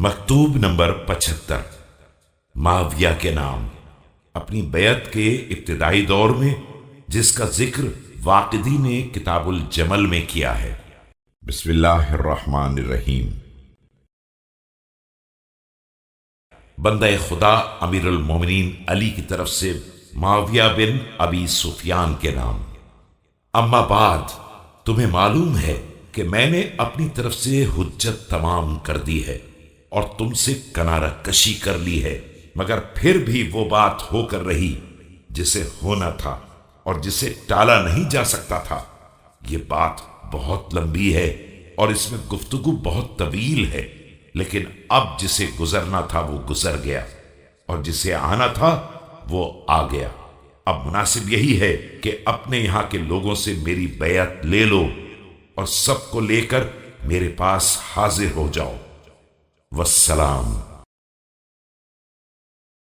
مکتوب نمبر 75 معاویہ کے نام، اپنی بیعت کے ابتدائی دور میں، جس کا ذکر واقدی نے کتاب الجمل میں کیا ہے۔ بسم اللہ الرحمن الرحیم۔ بندہ خدا امیر المومنین علی کی طرف سے معاویہ بن ابی سفیان کے نام۔ اما بعد، تمہیں معلوم ہے کہ میں نے اپنی طرف سے حجت تمام کر دی ہے اور تم سے کنارہ کشی کر لی ہے، مگر پھر بھی وہ بات ہو کر رہی جسے ہونا تھا اور جسے ٹالا نہیں جا سکتا تھا۔ یہ بات بہت لمبی ہے اور اس میں گفتگو بہت طویل ہے، لیکن اب جسے گزرنا تھا وہ گزر گیا اور جسے آنا تھا وہ آ گیا۔ اب مناسب یہی ہے کہ اپنے یہاں کے لوگوں سے میری بیعت لے لو اور سب کو لے کر میرے پاس حاضر ہو جاؤ۔ والسلام۔